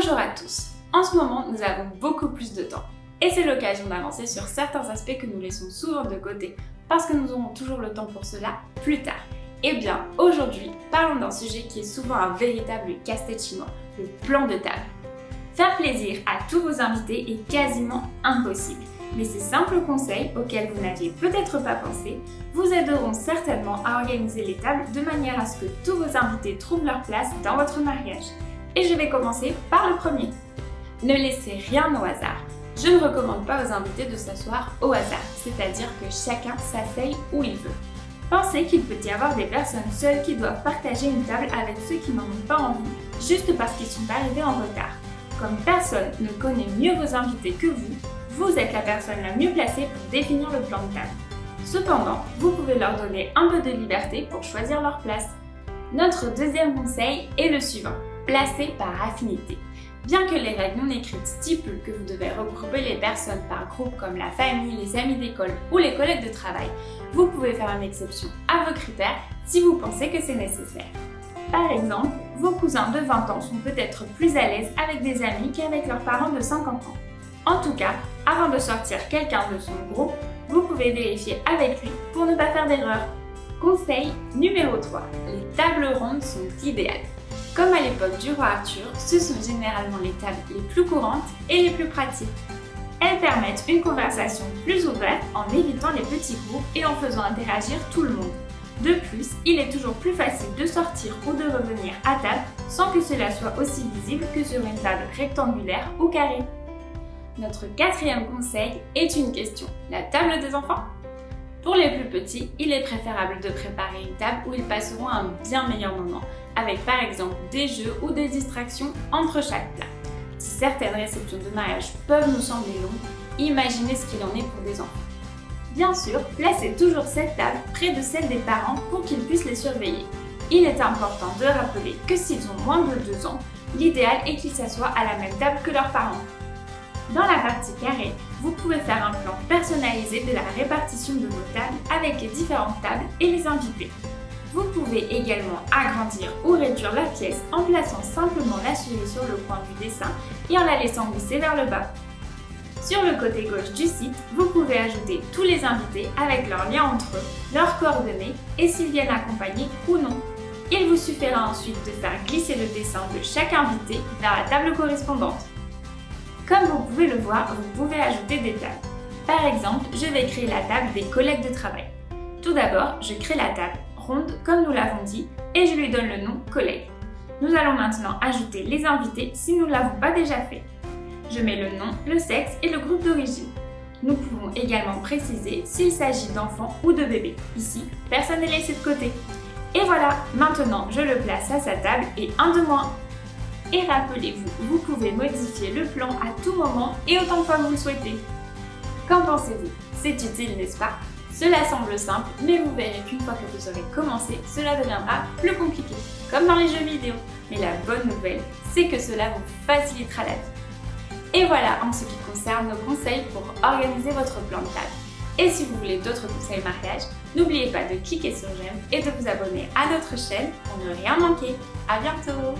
Bonjour à tous. En ce moment, nous avons beaucoup plus de temps. Et c'est l'occasion d'avancer sur certains aspects que nous laissons souvent de côté, parce que nous aurons toujours le temps pour cela plus tard. Eh bien, aujourd'hui, parlons d'un sujet qui est souvent un véritable casse-tête chinois, le plan de table. Faire plaisir à tous vos invités est quasiment impossible, mais ces simples conseils, auxquels vous n'aviez peut-être pas pensé, vous aideront certainement à organiser les tables de manière à ce que tous vos invités trouvent leur place dans votre mariage. Et je vais commencer par le premier. Ne laissez rien au hasard. Je ne recommande pas aux invités de s'asseoir au hasard, c'est-à-dire que chacun s'asseye où il veut. Pensez qu'il peut y avoir des personnes seules qui doivent partager une table avec ceux qui n'en ont pas envie, juste parce qu'ils sont arrivés en retard. Comme personne ne connaît mieux vos invités que vous êtes la personne la mieux placée pour définir le plan de table. Cependant, vous pouvez leur donner un peu de liberté pour choisir leur place. Notre deuxième conseil est le suivant. Placez par affinité. Bien que les règles non écrites stipulent que vous devez regrouper les personnes par groupe comme la famille, les amis d'école ou les collègues de travail, vous pouvez faire une exception à vos critères si vous pensez que c'est nécessaire. Par exemple, vos cousins de 20 ans sont peut-être plus à l'aise avec des amis qu'avec leurs parents de 50 ans. En tout cas, avant de sortir quelqu'un de son groupe, vous pouvez vérifier avec lui pour ne pas faire d'erreur. Conseil numéro 3. Les tables rondes sont idéales. Comme à l'époque du roi Arthur, ce sont généralement les tables les plus courantes et les plus pratiques. Elles permettent une conversation plus ouverte en évitant les petits groupes et en faisant interagir tout le monde. De plus, il est toujours plus facile de sortir ou de revenir à table sans que cela soit aussi visible que sur une table rectangulaire ou carrée. Notre quatrième conseil est une question. La table des enfants ? Pour les plus petits, il est préférable de préparer une table où ils passeront un bien meilleur moment, avec par exemple des jeux ou des distractions entre chaque plat. Si certaines réceptions de mariage peuvent nous sembler longues, imaginez ce qu'il en est pour des enfants. Bien sûr, placez toujours cette table près de celle des parents pour qu'ils puissent les surveiller. Il est important de rappeler que s'ils ont moins de 2 ans, l'idéal est qu'ils s'assoient à la même table que leurs parents. Dans la partie carrée, vous pouvez faire un plan personnalisé de la répartition de vos tables avec les différentes tables et les invités. Vous pouvez également agrandir ou réduire la pièce en plaçant simplement la souris sur le coin du dessin et en la laissant glisser vers le bas. Sur le côté gauche du site, vous pouvez ajouter tous les invités avec leurs liens entre eux, leurs coordonnées et s'ils viennent accompagnés ou non. Il vous suffira ensuite de faire glisser le dessin de chaque invité vers la table correspondante. Comme vous pouvez le voir, vous pouvez ajouter des tables. Par exemple, je vais créer la table des collègues de travail. Tout d'abord, je crée la table ronde comme nous l'avons dit et je lui donne le nom collègue. Nous allons maintenant ajouter les invités si nous ne l'avons pas déjà fait. Je mets le nom, le sexe et le groupe d'origine. Nous pouvons également préciser s'il s'agit d'enfants ou de bébés. Ici, personne n'est laissé de côté. Et voilà, maintenant je le place à sa table et un de moins. Et rappelez-vous, vous pouvez modifier le plan à tout moment et autant de fois que vous le souhaitez. Qu'en pensez-vous? C'est utile, n'est-ce pas? Cela semble simple, mais vous verrez qu'une fois que vous aurez commencé, cela deviendra plus compliqué, comme dans les jeux vidéo. Mais la bonne nouvelle, c'est que cela vous facilitera la vie. Et voilà en ce qui concerne nos conseils pour organiser votre plan de table. Et si vous voulez d'autres conseils mariage, n'oubliez pas de cliquer sur j'aime et de vous abonner à notre chaîne pour ne rien manquer. À bientôt!